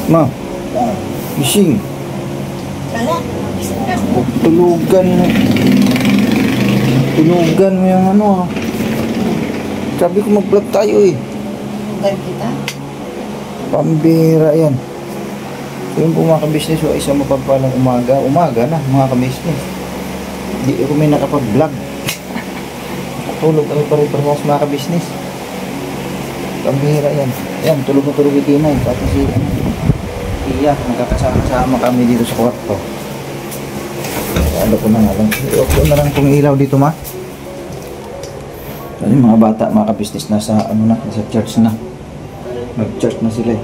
Ma, gising. Wala. Tulugan mo. Tulugan mo yung ano ah. Sabi ko mag-vlog tayo eh. Tulugan kita. Pambira yan. So yung po mga kabisnes, so, isang mapagpalang umaga na mga kabisnes. Hindi ako may nakapag-vlog. Tulog kami pare-parehas mga kabisnes. Pambira yan. Yan, tulog na tulog ito na eh. Pati si Iya, magkakasama-sama kami dito sa kwarto. Ano ko na nga lang. Okay na lang kung ilaw dito ma. Yung mga bata, mga kabisnes nasa ano na, nasa church na. Mag-church na sila eh.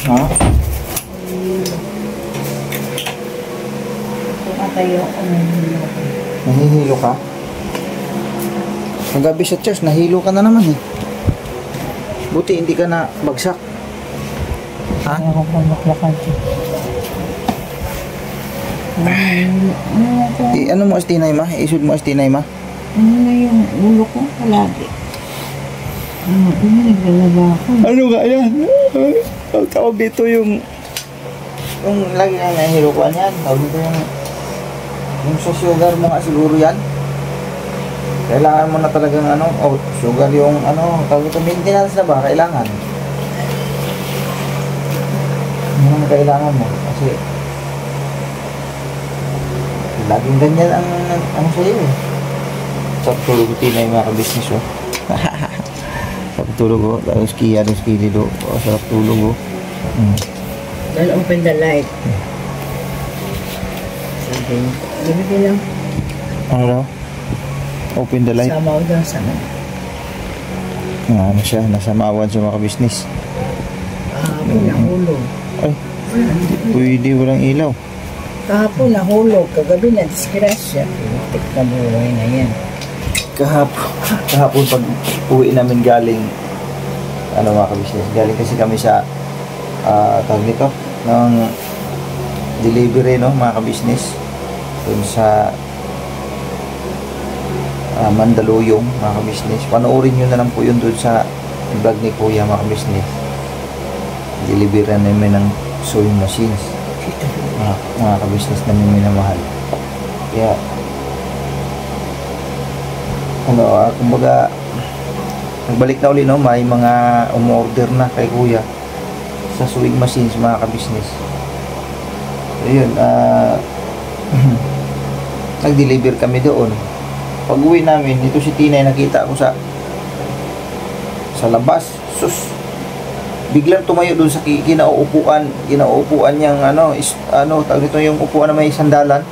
Ha? Tumatayo ako nahihilo ko. Nahihilo ka? Kagabi sa church, nahilo ka na naman eh. Buti hindi ka na bagsak. Ha? Kaya ako pamaklakan siya. Ano mo astinay ma? Isud mo astinay ma? Ano na yung ulo ko palagi? Ano, naglalaba ako. Ano ka yan? Ang tawag dito yung lagi na nahihilo ko yan. Tawag dito yung sa sugar mo nga siguro yan. Kailangan mo na talagang ano, sugar yung ano, tawag ito, maintenance na ba? Kailangan. Ano ang kailangan mo? Kasi laging ganyan ang ano sa'yo eh. Sa tulog ko tinay mga ka-business oh. Sa tulog ko, tapos kiya, tapos kilido. Sarap tulog oh. Don't open the light. Sabi, bibigyan lang. Ano daw? Open the light. Sama ko dyan sa Ano siya, nasa mawan sa mga ka-business. kahapon nahulog. Ay, pwede walang ilaw. Kahapon nahulog, kagabi na disgrasya. Putik na buhay na yan. Kahapon pag uwi namin galing ano mga ka-business, galing kasi kami sa tawag nito ng delivery no mga ka-business dun sa Mandaluyong mga ka-business. Panoorin nyo na lang po yun dun sa vlog ni Kuya mga ka-business. Delivery namin ng sewing machines mga ka-business namin minamahal. Kaya ano, kumbaga nagbalik na uli no, may mga umorder na kay Kuya sa sewing machines mga ka-business. Ayun, nag-deliver kami doon. Pag uwi namin, dito si Tinay nakita ko sa labas. Sus, biglang tumayo doon sa kinauupuan niyang tawag nito yung upuan na may sandalan.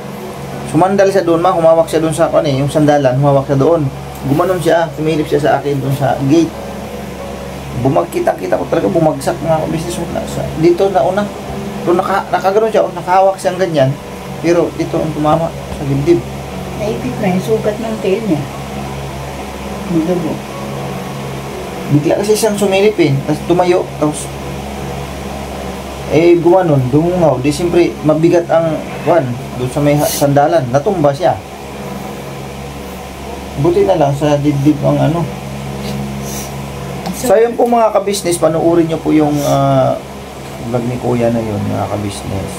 Sumandal siya doon, humawak siya doon sa yung sandalan, humawak siya doon. Gumanon siya, tumilip siya sa akin doon sa gate. Kita ko talaga bumagsak mga business dito na una. Doon nakaganoon siya, nakahawak siyang ganyan. Pero dito ang tumama sa dibdib. Naipit na yung sugat ng tail niya. Madugo. Bigla kasi siyang sumilip eh. Tapos tumayo. Tapos gumanon, dumungaw. Di siyempre mabigat ang doon sa may sandalan. Natumba siya. Buti na lang sa dibdib ang ano. So yun po mga ka-business, panoorin nyo po yung vlog ni Kuya na yun mga ka-business.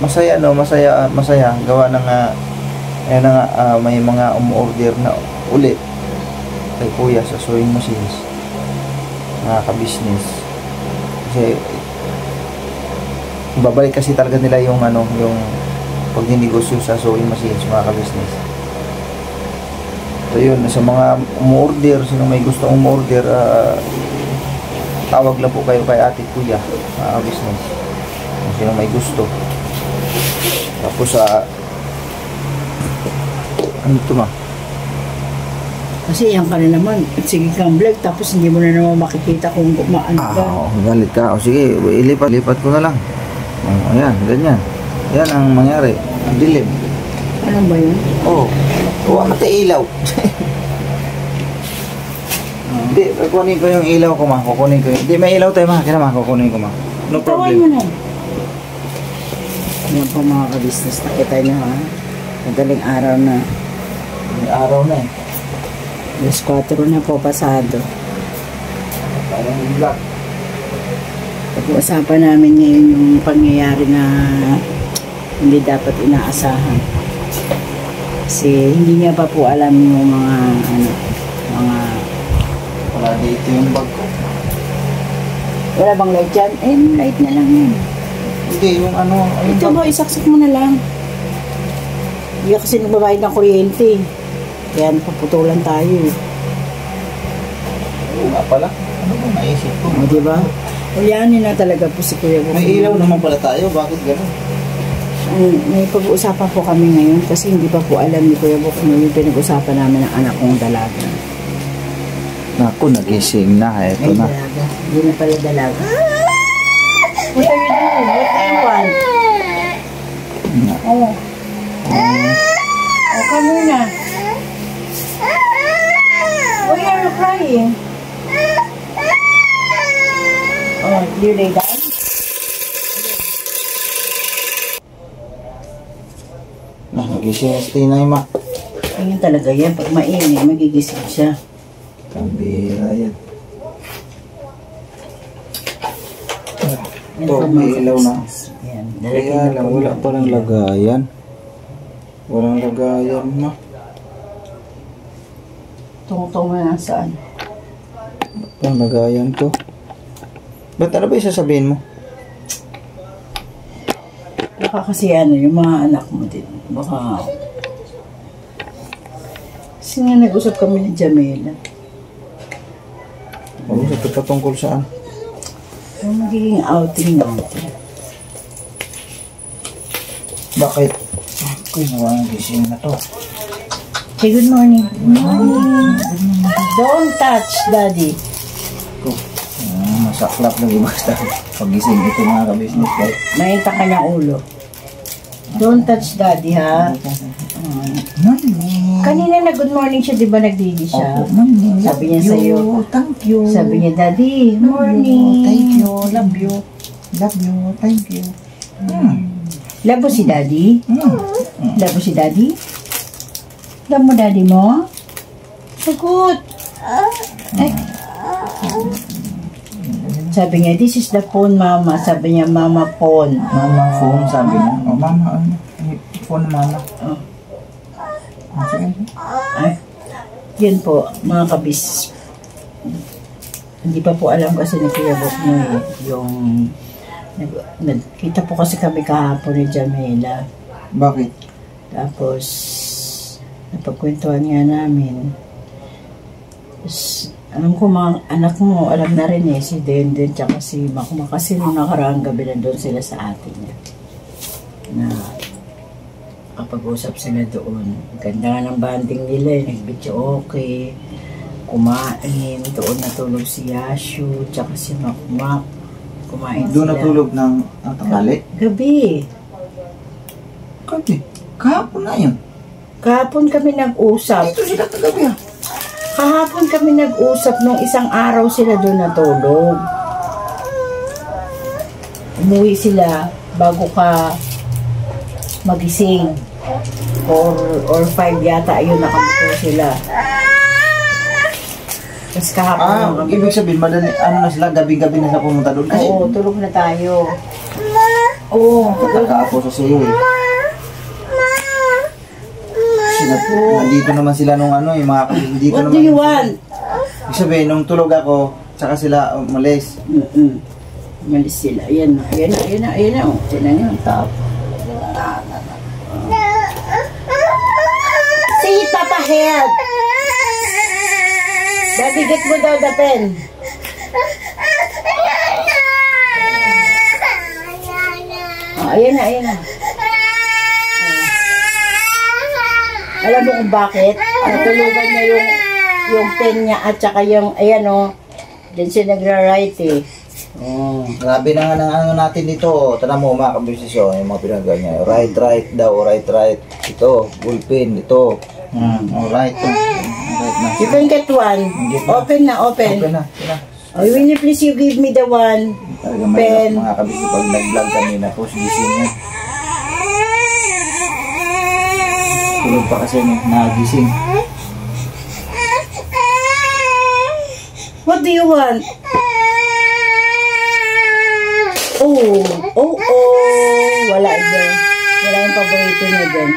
Masaya no, masaya gawa ng may mga umorder na ulit kay Kuya sa sewing machines mga ka-business. Kasi babalik kasi talaga nila yung pagninegosyo sa sewing machines mga ka-business. So yun, sa mga umorder, sino may gusto umorder, tawag lang po kayo kay Ate Kuya mga ka-business kung sino may gusto. Tapos ano ito ma? Kasi yan ka na naman, sige kang vlog, tapos hindi mo na naman makikita kung maano ka. Galit ka. O sige, ilipat ko na lang. Ayan, ganyan. Yan ang mangyari. Dilim. Ano ba yun? Matay ilaw. Hindi, kukunin ko yung ilaw ko ma. Hindi, may ilaw tayo ma. Kaya ma, kukunin ko ma. No problem. Tawan mo na. Yan po mga ka-business, nakita nyo ha. Madaling araw na. May araw na eh. Alas 4 na po pasado. Parang black. Pag-uusapan namin ngayon yung pangyayari na hindi dapat inaasahan. Kasi hindi niya pa po alam yung mga Wala dito yung bag ko. wala bang light dyan? Eh, light na lang yun. Hindi, yung ano. Ito mo, isaksak mo na lang. Hindi kasi nagbabayad ng kuryente. Kaya napaputulan tayo eh. Oo nga pala. Ano ba naisip ko? O, diba? Ulyanin na talaga po si Kuya Bok. May ilaw naman pala tayo. Bakit gano'n? May pag-uusapan po kami ngayon kasi hindi pa po alam ni Kuya Bok ano yung pinag-usapan namin ng anak kong dalaga. Naku, nagising na. Ito Ay, na. dalaga. Hindi na pala dalaga. What are you doing? What do you want? Oh. Oh, come here na. Why are you crying? Oh, you lay down? Nagising na si Tinay, ma. Ganyan talaga yan. Pag maingay, magigising siya. Kambira yan. Yan Ito, po, may mga ilaw na. kapatid. Yan. Kaya lang, wala palang lagayan. Walang lagayan, ma. Tungtong na saan? Walang lagayan to. Ba't ano ba yung sasabihin mo? Baka kasi ano, yung mga anak mo din. Baka... Kasi nga nag-usap kami ni Jamela. Ano sa patungkol saan? Yung magiging outing natin. Bakit? Ako yung gising na to. Say good morning. Good morning. Don't touch, Daddy. Masaklap lang yung basta. Pag-gising ito mga ka-business guys. Mahinta ka ng ulo. Don't touch, Daddy, ha? Kanina na good morning siya, di ba nagdidi siya? Sabi niya sa'yo. Thank you. Sabi niya, Daddy, morning. Thank you. Love you. Love you. Thank you. Love mo si Daddy? Love mo si Daddy? Love mo Daddy mo? Sagot. Eh. Sabi niya, this is the phone, Mama. Sabi niya, Mama phone. Mama phone, sabi niya. Oh, Mama, ano? Phone na Mama. Oh. Sige. Ay, yun po, mga kabis. Hindi pa po alam kasi ni Kuya Bok mo eh, yung nagkita po kasi kami kahapon ni Jamela. Bakit? Tapos, napagkwentuhan nga namin. Tapos, alam ko mga anak mo, alam na rin eh, si Denden tsaka si Makma kasi nung nakaraang gabi nandun sila sa atin niya. Na kapag-usap sila doon. Ganda nga ng banding nila eh. Nag-video okay. Kumain. Doon natulog si Yashu. Tsaka si Makmak. Kumain Doon sila. natulog ng tanghali? Gabi. Gabi? Kahapon na yun. Kahapon kami nag-usap. Dito sila kagabi ah. Kahapon kami nag-usap nung isang araw sila doon natulog. Umuwi sila bago ka magising. Or 5 yata, ayun nakamuto sila. Tapos kahapon Ibig sabihin, madali, ano na sila, gabi-gabi na sila pumunta doon. Kasi, oo, tulog na tayo. Oo, Nakaka-apo sa sayo eh. Nandito naman sila nung ano eh, mga dito what naman. do you want? Ibig sabihin, nung tulog ako, tsaka sila umalis. Malis sila. Ayan na, ayan na, ayan na, ayan na. Oh, tinan niyo ang top. Say it, Papa, help! Daddy, get mo daw the pen. Oh, ayan na, ayan na. Alam mo kung bakit? Natulugan niya yung pen niya at saka yung, ayan o, dyan siya nagra-write eh. Grabe na nga ng ano natin dito. Tara mo mga kabisisyo, yung mga pinagawa niya. Right daw, right. Ito, bullpen, ito. Right na. You can get one. Open na, open. Okay na. Oh, will you please you give me the one Talaga pen? mahirap mga kabisyo pag nag-vlog kami na post gising yan. Tulog pa kasi nagising. What do you want? Oh, oh, oh. Wala dyan. Wala yung paborito niya dyan.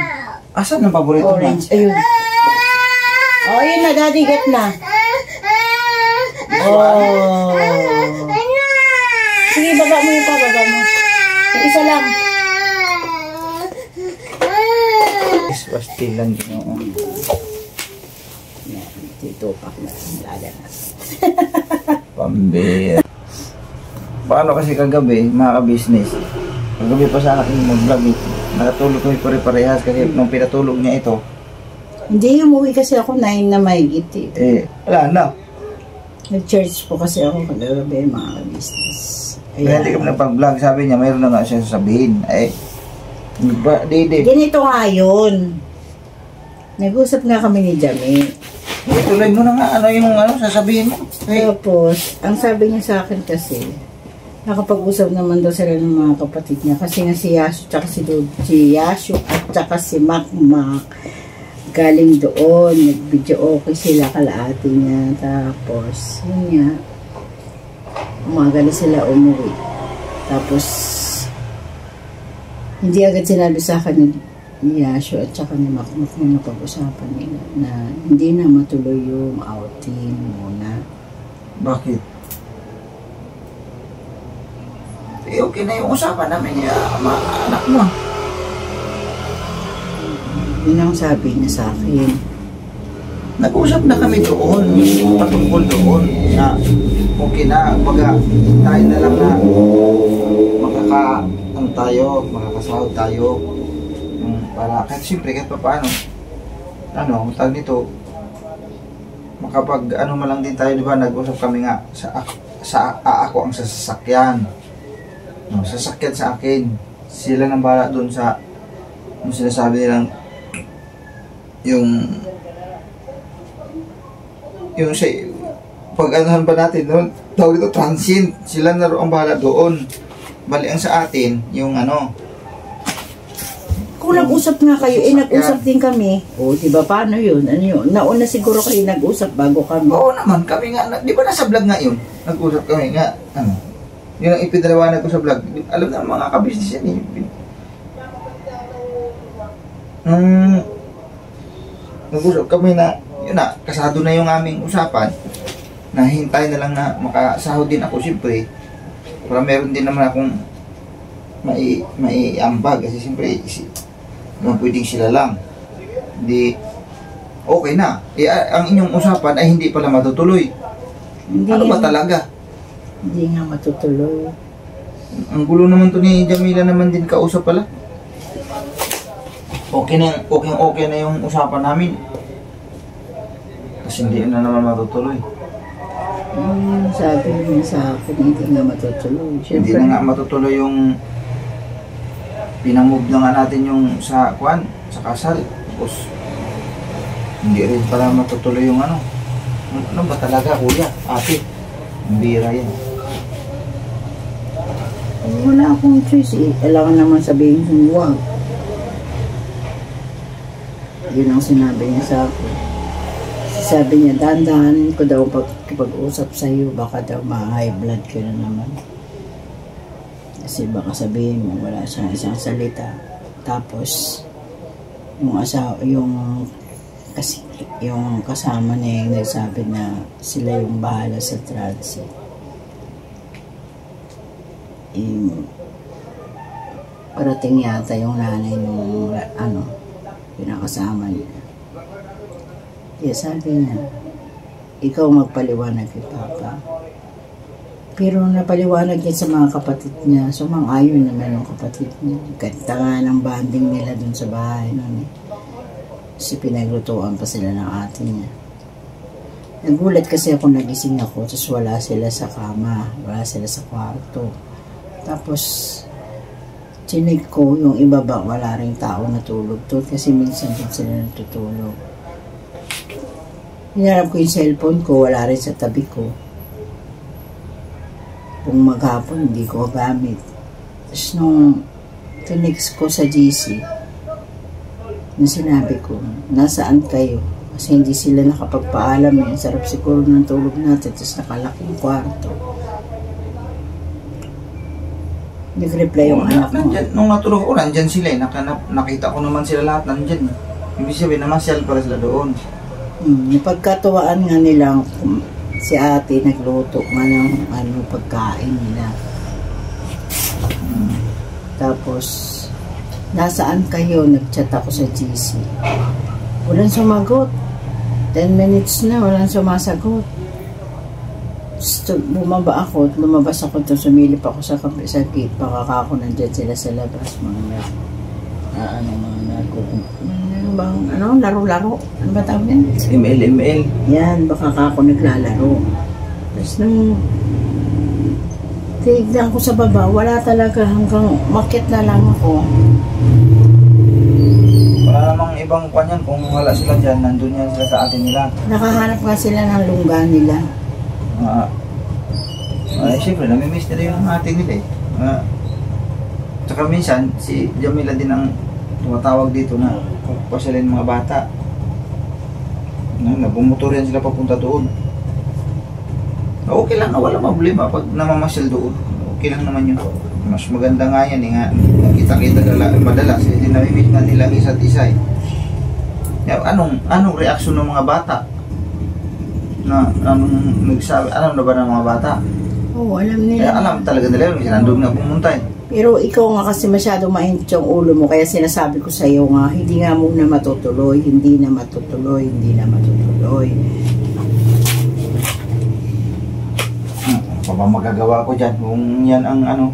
Asan ang paborito na? Orange. Ayun. Oh, ayun na. Daddy, get na. Oh. Sige, baba mo yung baba mo. Yung isa lang. Pastil lang din. Yan, titupak na. Lala na. Pambira. Paano kasi kagabi, mga ka-business, kagabi pa sana aking mag-vlog eh. Nakatulog kami pare-parehas kasi nung pinatulog niya ito, Hindi, umuwi kasi ako 9 na mahigit wala na. Nag-church po kasi ako kagabi, mga business. Kaya hindi kami nagpag-vlog, sabi niya, mayroon na nga siya sasabihin. Ganito nga yun. Nag-usap nga kami ni Jamie. Tuloy mo na nga, sasabihin mo. Tapos, ang sabi niya sa akin kasi, nakapag-usap naman daw sila ng mga kapatid niya. Kasi nga si Yashu, tsaka si Yashu, at tsaka si Makmak, galing doon. Nag-video okay sila kalahati niya. Tapos, yun nga, umaga na sila umuwi. Tapos, hindi agad sinabi sa akin ni Yashu at saka ni Makmak na napag-usapan nila na hindi na matuloy yung outing muna. Bakit? Okay na yung usapan namin niya, anak mo. Yun ang sabi niya sa akin. Nag-usap na kami doon, patungkol doon, na okay na, baga, tayo na lang na makakasahod tayo, para, kahit siyempre, kahit pa paano, tawag nito, makapag, man lang din tayo, di ba, nag-usap kami nga, ako ang sasakyan, sasakyan sa akin, sila nang bahala doon sa, yung sinasabi nilang, yung pag-anahan pa natin doon, tawag ito transient, sila na ang bahala doon. Bali ang sa atin, yung kung nag-usap nga kayo, nag-usap din kami. O, di ba, paano yun? Ano yun? Nauna siguro kayo nag-usap bago kami. Oo naman, kami nga, di ba nasa vlog nga yun? Nag-usap kami nga, yun ang ipinaliwanag ko sa vlog. Alam na mga kabisnes yan nag-usap kami na, yun na, kasado na yung aming usapan, na hintay na lang na makasahod din ako siyempre, para meron din naman akong maiambag, kasi siyempre, naman pwedeng sila lang. Hindi, okay na. Ang inyong usapan ay hindi pala matutuloy. Hindi ano ba nga, talaga? Hindi nga matutuloy. Ang gulo naman to ni Jamila naman din kausap pala. Okay na yung usapan namin. Kasi hindi na naman matutuloy. Sabi niya sa akin, hindi nga matutuloy. Siyempre, hindi na nga matutuloy yung pinamove na nga natin yung sa kasal. Tapos, hindi rin pala matutuloy yung ano ba talaga, kuya, ate? Ang bira yan. Wala akong choice Kailangan naman sabihin kung huwag. Yun ang sinabi niya sa akin. Sabi niya, dahan-dahanin ko daw pag-usap sa iyo, baka daw ma-high blood ka na naman. Kasi baka sabihin mo, wala siyang isang salita. Tapos, yung kasama niya yung nagsabi na sila yung bahala sa transit. Parating yata yung nanay nung pinakasama niya. Kaya sabi niya, ikaw magpaliwanag kay Papa. Pero napaliwanag niya sa mga kapatid niya. So, mang-ayon naman yung kapatid niya. Ganda nga ng banding nila dun sa bahay nun. Kasi pinaglutuan pa sila ng ate niya. Nagulat kasi ako, nagising ako, tapos wala sila sa kama. Wala sila sa kwarto. Tapos, chinig ko yung iba ba, wala ring tao natulog doon kasi minsan din sila natutulog. Hinarap ko yung cellphone ko, wala rin sa tabi ko. Kung maghapon, hindi ko gamit. Tapos nung tinext ko sa GC, yung sinabi ko, nasaan kayo? Kasi hindi sila nakapagpaalam eh. Sarap siguro ng tulog natin, tapos nakalaking kwarto. Nag-reply yung anak mo. Nung natulog ko, nandyan sila eh. Nakita ko naman sila lahat nandyan. Ibig sabihin, namasyal para sila doon. Napagkatuwaan nga nilang si ate nagluto nga ng pagkain nila. Tapos, nasaan kayo? Nag-chat ako sa GC. Walang sumagot. 10 minutes na, walang sumasagot. Bumaba ako, lumabas ako to, sumilip ako sa gate. Baka ako nandyan sila sa labas. Laro-laro. Ano ba tawag yan? ML. Yan, baka ako naglalaro. Tapos nung tinignan ko sa baba, wala talaga hanggang makit na lang ako. Wala namang ibang kanyan kung wala sila dyan, nandun yan sila sa atin nila. Nakahanap nga sila ng lungga nila. Siyempre, namimiss nila yung ating nila eh. Tsaka minsan, si Jamila din ang tumatawag dito na pasalin mga bata. Bumumotor yan sila papunta doon. Okay lang, wala problema pag namamasyal doon. Okay lang naman yun. Mas maganda nga yan eh, nga kita-kita madalas eh, namimiss na nila isa't isa eh. Anong reaksyon ng mga bata? Nagsabi, alam na ba ng mga bata? Oo, alam nila. Kaya alam talaga nila yun, nandun na pumunta eh. Pero ikaw nga kasi masyadong mainit yung ulo mo, kaya sinasabi ko sa iyo nga, hindi nga muna matutuloy. Ano ba magagawa ko dyan? Kung yan ang nyo.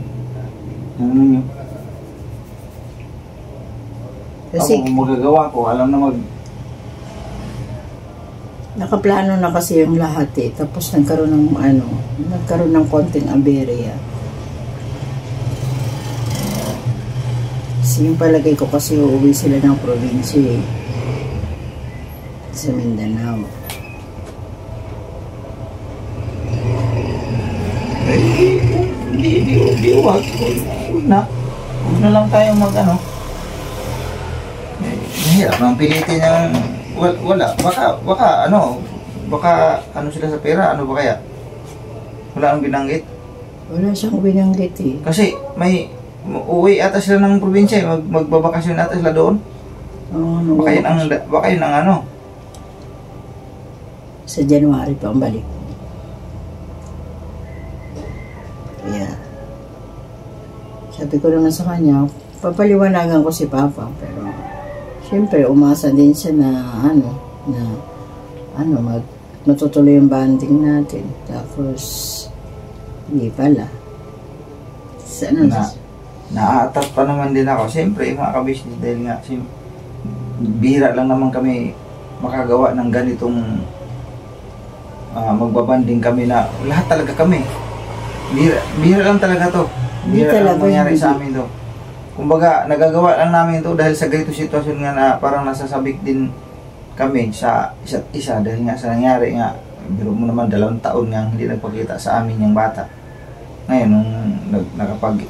Kasi, kung magagawa ko, alam na nakaplano na kasi yung lahat eh. Tapos nagkaroon ng konting aberya. Kasi yung palagay ko kasi uuwi sila ng probinsya eh. Sa Mindanao. Hindi huwag na lang tayo mahirap nang pilitin yung wala, baka sila sa pera, ano ba kaya? Wala ang binanggit? Wala siyang binanggit eh. Kasi may uwi ata sila ng probinsya, magbabakasyon ata sila doon. Baka yun ang sa January pa ang balik. Kaya sabi ko naman sa kanya, papaliwanagan ko si Papa, pero siyempre umasa din siya na matutuloy yung banding natin. Tapos hindi pala. Na-attract pa naman din ako. Siyempre, mga kabisnes, dahil nga bihira lang naman kami makagawa ng ganitong magbabanding kami na lahat talaga kami. Bihira lang talaga to. Bihira lang mangyari sa amin to. Kumbaga, nagagawa lang namin to dahil sa ganito sitwasyon nga na parang nasasabik din kami sa isa't isa dahil nga sa nangyari nga, biro mo naman 2 taon nga hindi nagpakita sa amin yung bata. Ngayon, nung nakapag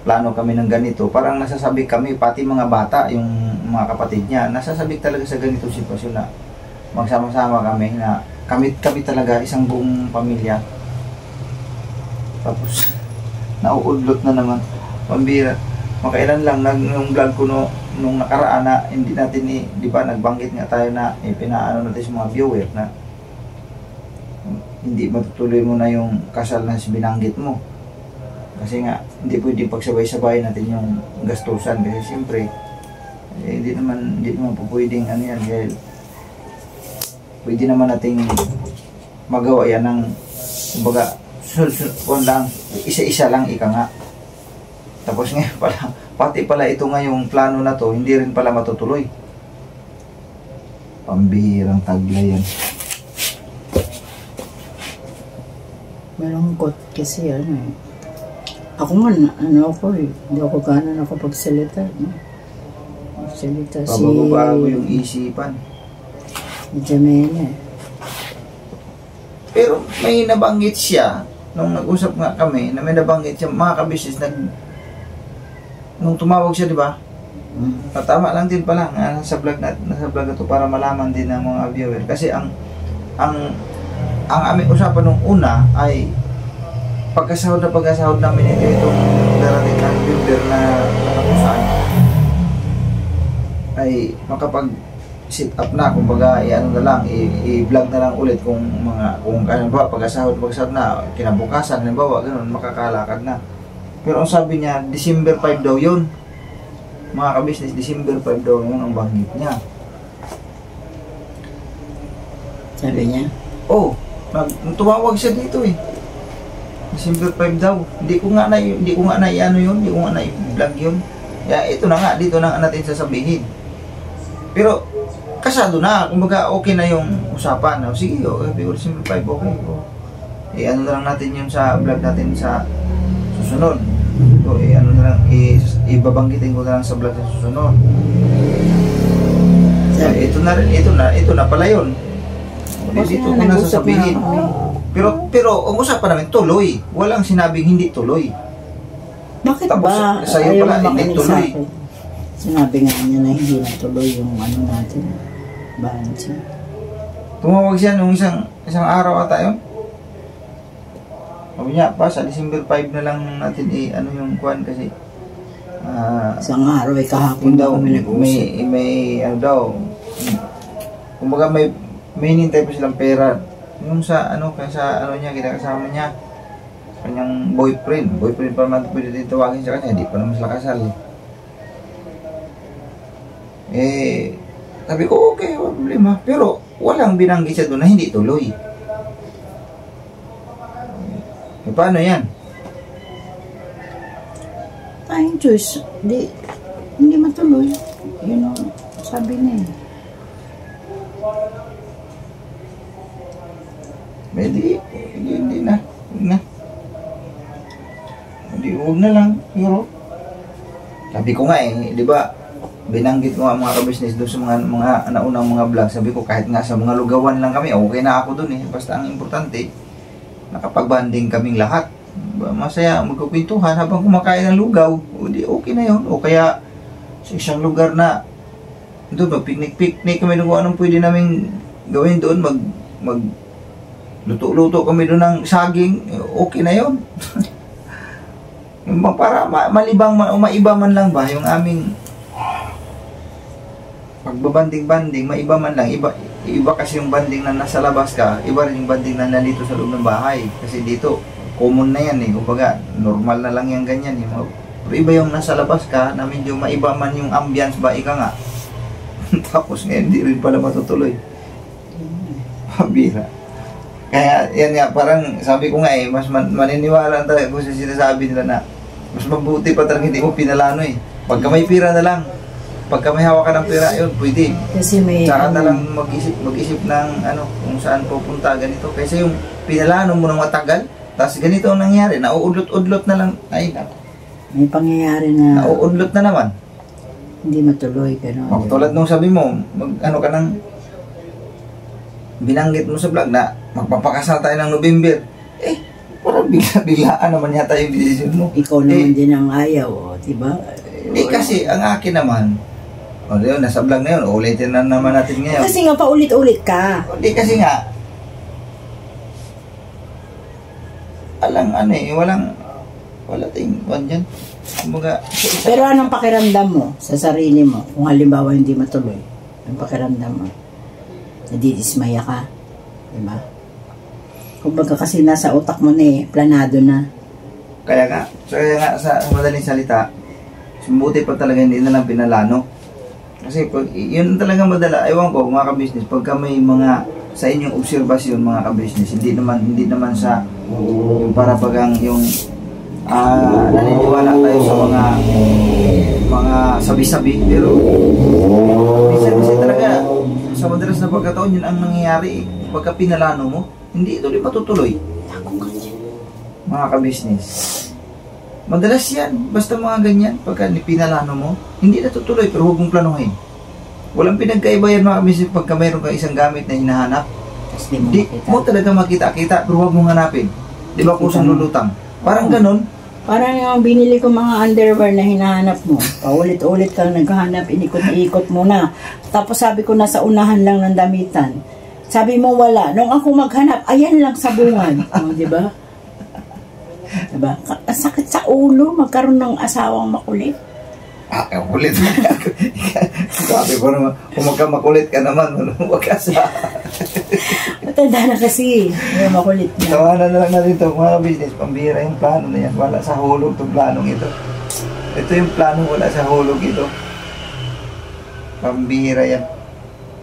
plano kami ng ganito, parang nasasabik kami, pati mga bata, yung mga kapatid niya, nasasabik talaga sa ganito sitwasyon na magsama-sama kami, na kami talaga isang buong pamilya. Tapos nauudlot na naman, pambira. Makailan lang nung vlog ko nung nakaraan na hindi natin di ba nagbanggit nga tayo na pinaano natin sa mga viewer na hindi matutuloy mo na yung kasal na binanggit mo. Kasi nga hindi pwedeng pagsabay-sabay natin yung gastusan kasi siyempre hindi naman po pwedeng yan dahil pwede naman nating magawa yan ng kumbaga isa-isa lang ika nga. Tapos ngayon pala, pati pala ito nga yung plano na to, hindi rin pala matutuloy. Pambihirang taglay yan. Malungkot kasi ako man, ako hindi ako gano'n nakapagsalita. Pabago yung isipan. Jamela. Pero may nabanggit siya, nung nag-usap nga kami, na may nabanggit siya, mga kabisnes, nung tumawag siya, di ba? Tama lang din pala nasa vlog na to para malaman din ng mga viewer. Kasi ang aming usapan nung una ay pagkasahod namin itong darating ng builder na kung saan ay makapag sit up na, kumbaga i-ano na lang, i-vlog na lang ulit kung halimbawa pagkasahod na kinabukasan, halimbawa ganun, makakalakad na. Pero ang sabi niya, December 5 daw yun, mga kabisnes, December 5 daw yun ang banggit niya. Sabi niya? Oh, tumawag siya dito eh. December 5 daw. Hindi ko nga na i-ano yun, hindi ko nga na i-vlog yun. Kaya ito na nga, dito na natin sasabihin. Pero kasado na, kumbaga okay na yung usapan. O, sige, December 5, okay. Ano na lang natin yun sa vlog natin sa susunod. So, ano na lang, ibabanggitin ko na lang sa vlog sa susunod. So, ito na pala yun. Dito ko na sasabihin. Pero ang usapan namin tuloy. Walang sinabing hindi tuloy. Bakit tapos, ba sa'yo pala hindi tuloy? Sinabi nga niya na hindi na tuloy yung ano natin. Bansi. Tumawag siya nung isang araw ata yun. Sabi niya pa, sa December 5 na lang natin ano yung kuhan kasi isang araw ay kahapon daw may ano daw, kumbaga may hinintay pa silang pera yung sa ano niya, kinakasama niya, kanyang boyfriend pa naman pwede din tawagin sa kanya, hindi pa naman sila kasal. Sabi ko okay, wala problema, pero walang binanggit siya doon na hindi tuloy. Paano yan? Tayong choice, hindi matuloy. Yun ang sabi niya. Hindi na. Hindi, huwag na lang. Pero, sabi ko nga di ba, binanggit ko nga mga ka-business doon sa mga naunang mga vlog. Sabi ko, kahit nga sa mga lugawan lang kami, okay na ako doon Basta ang importante, nakapag-banding kaming lahat. Masaya, magkukwentuhan habang kumakain ng lugaw. O di, okay na yun. O kaya, sa isang lugar na, doon, mag-picnic kami doon kung anong pwede namin gawin doon, luto-luto kami doon ng saging, okay na yun. Para maiba man lang ba yung aming pagbabanding-banding, maiba man lang. Iba kasi yung banding na nasa labas ka, iba rin yung banding na nandito sa loob ng bahay. Kasi dito, common na yan kumbaga, normal na lang yung ganyan Pero iba yung nasa labas ka, na medyo maiba man yung ambience ba, ika nga. Tapos ngayon, hindi rin pala matutuloy. Pabira. Kaya yan nga, parang sabi ko nga mas maniniwala talaga kung sinasabi nila na mas mabuti pa talaga hindi mo pinalano Pagka may pira na lang, pagka may hawak ka ng pira, yun, pwede. Kasi may saka na lang mag-isip ng kung saan pupunta, ganito. Kasi yung pinalano mo ng matagal, tapos ganito ang nangyari, nauudlot-udlot na lang, ay nako. May pangyayari na nauudlot na naman. Hindi matuloy, gano'n. Tulad nung sabi mo, ka nang binanggit mo sa vlog na magpapakasal tayo ng November. Parang biglaan naman yata yung decision mo. Ikaw naman din ang ayaw, diba? Kasi ang akin naman, yun, nasa vlog na yun, ulitin na naman natin ngayon. Kasi nga paulit-ulit ka. Hindi kasi nga, wala tayong dyan. Kumbaga, pero anong pakiramdam mo sa sarili mo kung halimbawa hindi matuloy? Anong pakiramdam mo? Nadidismaya ka, diba? Kumbaga kasi nasa utak mo na planado na. Kaya nga sa madaling salita, sumuti pa talaga hindi na lang pinalano. Kasi pag, yun talaga madala, ewan ko mga ka-business, pagka may mga sa inyong obserbasyon mga ka-business, hindi naman sa yung para bagang yung naniniwala tayo sa mga sabi-sabi, pero kasi talaga sa madalas na pagkataon yun ang nangyayari pagka pinalano mo, hindi ito matutuloy mga ka-business. Madalas yan, basta mga ganyan, pagka pinalano mo, hindi natutuloy, pero huwag mong planuhin. Walang pinagkaiba yan mga ka-business pagka mayroon kang isang gamit na hinahanap. Di mo talaga makita-kita, pero huwag mong hanapin. Di ba kusang lulutang? Parang ganun, Parang yung binili ko mga underwear na hinahanap mo. Paulit-ulit kang naghahanap, inikot-ikot mo na. Tapos sabi ko, nasa unahan lang ng damitan. Sabi mo, wala. Nung ako maghanap, ayan lang sa bungan. O, diba? Diba? Sakit sa ulo, magkaroon ng asawang makulit. Kulit. Sabi ko naman, kung magkamakulit ka naman, huwag ka sa... Matanda na kasi. May makulit na. Tawanan na lang natin ito, mga business. Pambira yung plano na yan. Wala sa hulog itong planong ito. Ito yung plano, wala sa hulog ito. Pambira yan.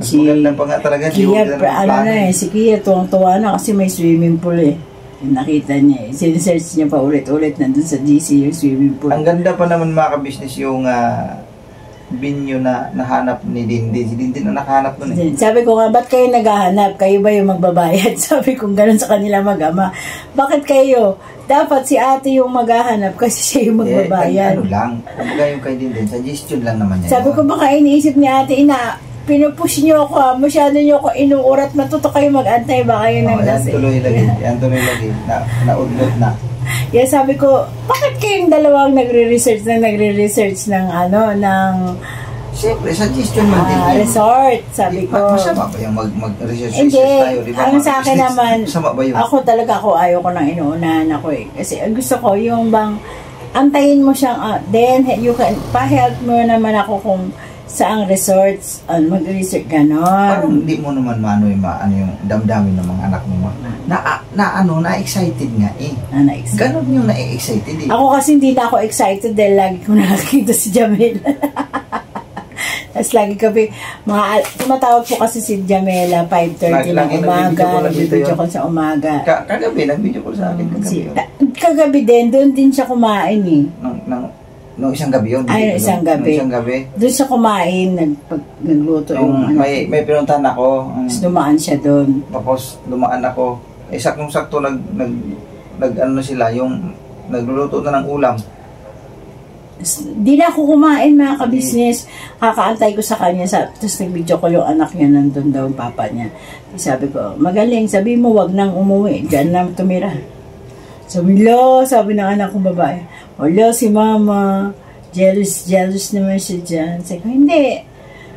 Mas maganda pa nga talaga. Si Kia, tuwang-tuwa na kasi may swimming pool eh. Nakita niya eh. Sinesearch niya pa ulit-ulit nandun sa GC yung swimming pool. Ang ganda pa naman mga ka-business yung binyo na nahanap ni Dindin. Si Dindin na nakahanap nun eh. Sabi ko nga, ba't kayo naghahanap? Kayo ba yung magbabayad? Sabi ko ganun sa kanila mag-ama. Bakit kayo? Dapat si ate yung maghahanap kasi siya yung magbabayad. Ano lang. Kumbaga yung kay Dindin. Suggestion lang naman yan. Sabi ko baka iniisip ni ate, pinupush niyo ako ha. Masyado niyo ako inuurat. Matuto kayo mag-antay ba kayo ng lasing? Yan tuloy lagi. Naudlot na. Yeah, sabi ko, bakit kayong dalawang nagre-research ng siyempre, suggestion man din. Resort, sabi ko. Masama ba yung mag-research tayo? Hindi, ang sa akin naman, ba yun? ako ayaw ko nang inuunahan ako eh. Kasi ang gusto ko, yung bang, antayin mo siyang, then you can, pa-help mo naman ako kung saang resorts, mag-research ganon. Parang hindi mo naman maano yung damdamin ng mga anak mo. Na-excited nga eh. Na-excited. Ganon yung na-excited eh. Ako kasi hindi na ako excited dahil lagi ko nakakita si Jamela. Tapos lagi kami, tumatawag po kasi si Jamela, 5:30 ng umaga, nag-video ko sa umaga. Kagabi, nag-video ko sa akin kagabi. Kagabi din, doon din siya kumain eh. Nung isang gabi yun. Ay, isang gabi. Doon siya kumain, nagluto yung may pinuntahan ako. Tapos dumaan siya doon. Tapos dumaan ako. Eh, saktong-sakto ano na sila, yung nagluluto na ng ulam. Di na ako kumain mga ka-business. Kakaantay ko sa kanya. Tapos nag-video ko yung anak niya, nandun daw ang papa niya. Sabi ko, magaling, sabi mo, wag nang umuwi. Diyan na tumira. Sabi ng anak kong babae, wala si mama, jealous naman siya dyan. Sabi ko, hindi.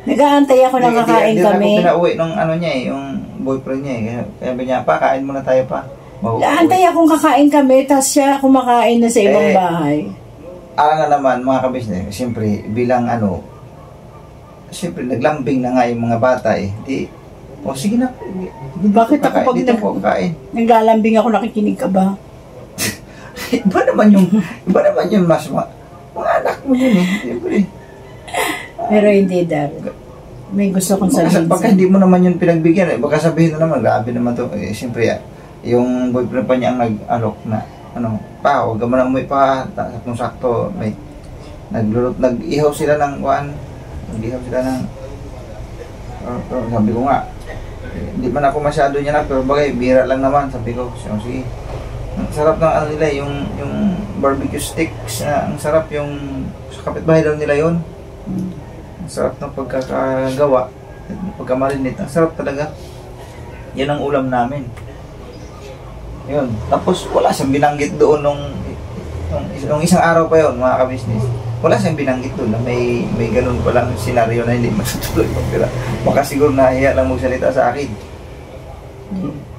Nag-aantay ako na kakain kami. Hindi ako pinauwi nung ano niya yung boyfriend niya Kaya sabi niya, pa, kain muna tayo pa. Nag-aantay akong kakain kami, tapos siya kumakain na sa ibang bahay. Nga naman, mga kabisnes, siyempre, bilang siyempre, naglambing na nga yung mga bata eh. Sige na. Bakit ako pag naglalambing ako, nakikinig ka ba? Iba naman yung mas mga anak mo yun eh. Siyempre. Pero hindi may gusto kong sabihin. Pagka hindi mo naman yun pinagbigyan, baka sabihin na naman, grabe naman to. Siyempre, yung boyfriend pa niya ang nag-alok na, huwag ka mo na umuwi pa, sakto, nag-ihaw sila ng sabi ko nga, hindi man ako masyado niya pero bagay, bira lang naman, sabi ko, sige. Ang sarap ng nila, yung barbecue sticks, ang sarap yung sa kapitbahay daw nila yun. Ang sarap ng pagkakagawa, pagkamarinate, ang sarap talaga. Yan ang ulam namin. Yun. Tapos wala siyang binanggit doon nung isang araw pa yun, mga ka-business. Wala siyang binanggit doon na may ganun palang senaryo na hindi matutuloy. Baka siguro nahiya lang magsalita sa akin.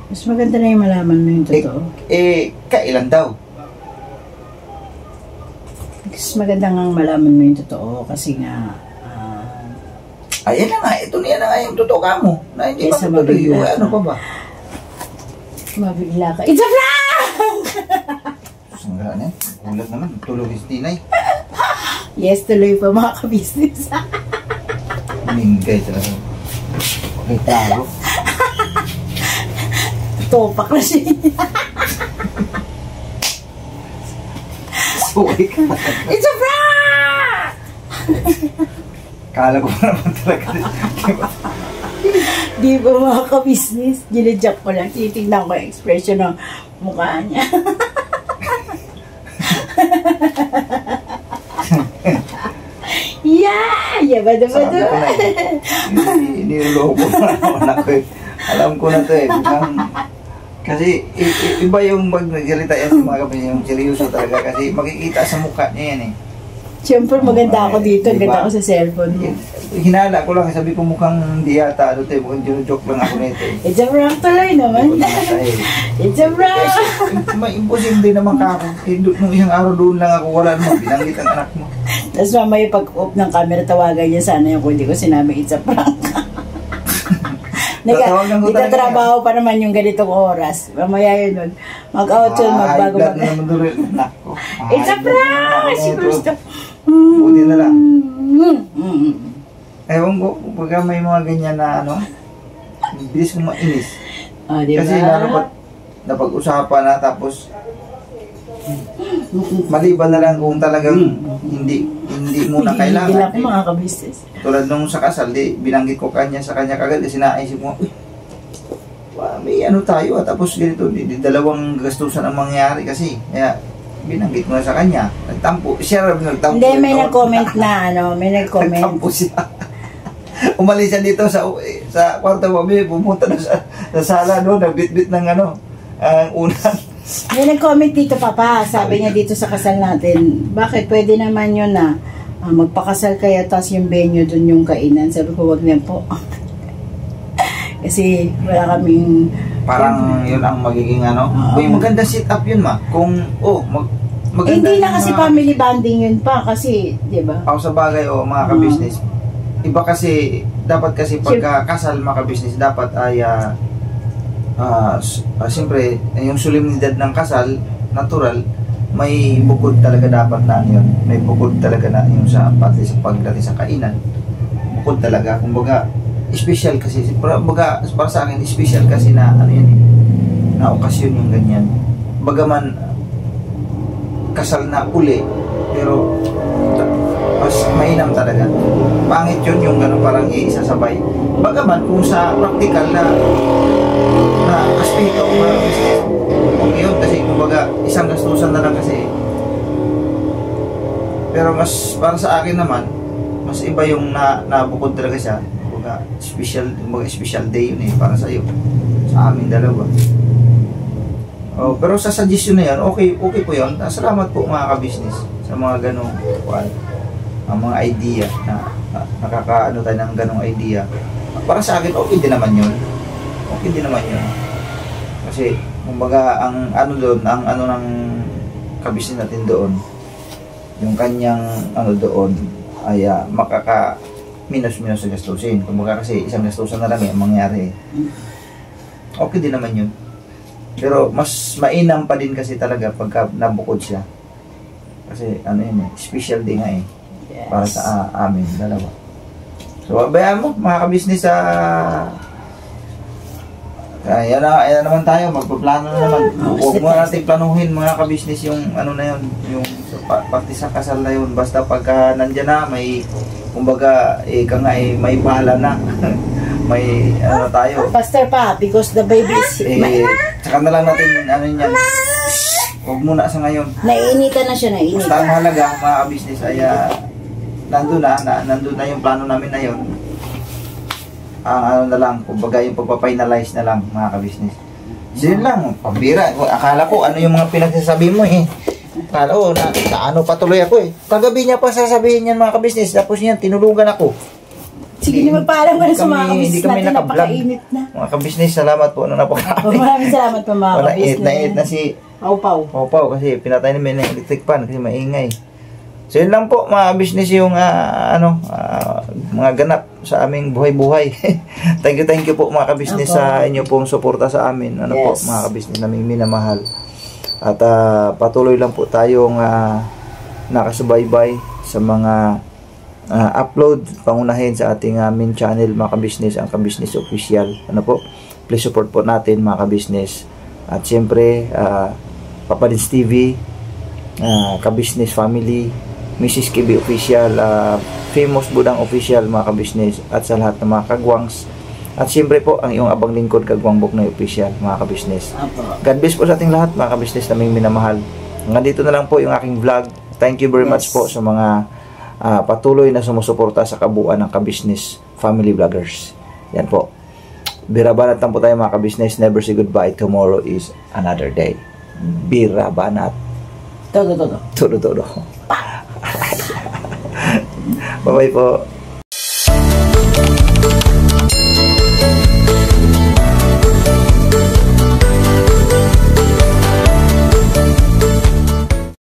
Mas maganda na yung malaman mo yung totoo. Kailan daw? Mas maganda nga malaman mo yung totoo kasi nga ayan na nga, ito na nga yung totoo ka mo. Na hindi matutuloy. Ano pa ba? Mabigla ka. It's a prank! Sangga na yan. Ulat naman. Tulog is tinay. Yes, tuloy pa mga ka-business. Minggay talaga. Okay, talo. Topak na siya. Suki ka. It's a prank! Kala ko pa naman talaga. Di ba mga ka-business? Ginadyak ko lang. Titignan ko yung expression ng mukha niya. Yeah! Bado-bado. Niloloko ko na naman ako eh. Alam ko na to eh. Kasi iba yung pag nagsalita yan sa mga kabisnes, yung seryoso talaga kasi makikita sa mukha niya yan eh. Siyempre maganda ako dito, Diba? ganda ako sa cellphone mo. Hinala ko lang, sabi ko mukhang hindi yata, ano tayo, mukhang joke lang ako nito eh. It's a prank tuloy naman. It's a prank. Imposible naman ka ako. Nung isang araw doon lang ako, wala naman, binanggit ang anak mo. Tapos mamaya pag-off ng camera, tawagan niya sana yung kundi ko sinabi, it's a prank. Tatawagan ko talaga. Itatrabaho pa naman yung ganitong oras. Mamaya yun nun. Mag-out yun, magbago High blood na naman doon rin. Nako. It's a prank! Si Gusto. Buti na lang. Ewan ko, pagka may mga ganyan na ano, bilis kong mainis. Oh, diba? Kasi napag-usapan na tapos maliban na lang kung talagang hindi mo na kailangan. Hindi lang ko mga kabisnes. Tulad nung sa kasal, binanggit ko sa kanya kagad kasi naisip mo, uy, may ano tayo tapos ganito, dalawang gastusan ang mangyayari kasi. Kaya binanggit mo na sa kanya. Nagtampo. Siya rin nagtampo. Hindi, may nag-comment na ano, may nag-comment. Nagtampo siya. Umalis siya dito sa kwarto mo, pumunta na sa sala, no, nagbitbit ng ano, ang unan. May nag-comment dito, Papa. Sabi niya dito sa kasal natin, bakit pwede naman yun na magpakasal kayo tapos yung venue dun yung kainan. Sabi ko, wag na po. Kasi wala kaming... Parang yun ang magiging ano. Uy, maganda sit up yun, ma. Kung, maganda. Hindi na kasi family bonding yun pa. Kasi, di ba? Ako sa bagay, mga ka-business. Iba kasi, dapat kasi pagka kasal mga ka-business, dapat ay, siyempre, yung solemnidad ng kasal, natural, may bukod talaga dapat na yun. May bukod talaga na yung pati sa pagdating sa kainan. Bukod talaga. Kumbaga, special kasi para sa akin special kasi na ano yan eh, na okasyon yung ganyan, bagaman kasal na uli pero mas mainam talaga. Pangit yun yung gano'n parang isasabay, bagaman kung sa practical na aspect o kung yun kasi kumbaga isang gastusan na lang kasi, pero mas para sa akin naman mas iba yung nabukod talaga siya. Special day yun eh para sa iyo, sa amin dalawa. Pero sa suggestion na yan, okay po yun. Salamat po mga ka-business sa mga ganong ang mga idea na nakakaano tayo ng ganong idea. Para sa akin, okay din naman yun. Kasi kumbaga ang ano doon, ang ano ng ka-business natin doon, yung kanyang ano doon ay minus sa gastusin. Kumbaga kasi isang gastusan na lang ang mangyari. Okay din naman yun. Pero mas mainam pa din kasi talaga pagka nabukod siya. Kasi ano yun special day nga eh. Yes. Para sa amin, dalawa. So, bayaan mo, mga ka-business yan naman tayo, magpaplano na naman. Huwag mo natin planuhin mga ka-business yung ano na yun, yung pati sa kasal na yun. Basta pagka nandyan na, may kumbaga, may bahala na. May ano tayo. Faster pa, because the baby is... Saka na lang natin, ano yan. Huwag muna sa ngayon. Naiinitan na siya, naiinitan. Basta ang halaga, mga business, ay nandun na yung plano namin na yun. Ano na lang, kumbaga yung pagpafinalize na lang, mga ka-business. So yun lang, pambira. Akala ko, ano yung mga pinagsasabi mo eh. Akala ko, ano patuloy ako eh. Kagabi niya pa sasabihin yan mga ka-business, tapos yan, tinulugan ako. Sige, hindi magpaalam ka na sa mga Hindi ka-business kami natin, napakainit na. Mga ka-business, salamat po na napakainit. Maraming salamat po mga ka-business. Nainit na si Pau kasi pinatay namin ng electric pan kasi maingay. So yun lang po mga business yung mga ganap sa aming buhay-buhay. Thank you po mga ka-business sa inyo pong suporta sa amin. Po mga ka-business naming minamahal. At patuloy lang po tayong nakasubaybay sa mga upload pangunahin sa ating main channel mga ka-business, ang Ka-Business Official. Please support po natin mga ka-business. At siyempre Papa Dins TV, Ka-Business Family, Mrs. KB Official, Famous Budang Official mga ka-business, at sa lahat ng mga kagwangs. At siyempre po ang iyong abang lingkod Kagwang Buknoy Official mga ka-business. God bless po sa ating lahat mga ka-business naming minamahal. Hanggang dito na lang po yung aking vlog. Thank you very much po sa mga patuloy na sumusuporta sa kabuuan ng Ka-Business Family Vloggers. Yan po. Birabanat lang po tayo mga kabisnes. Never say goodbye. Tomorrow is another day. Birabanat. Todo. Todo. Bye-bye po.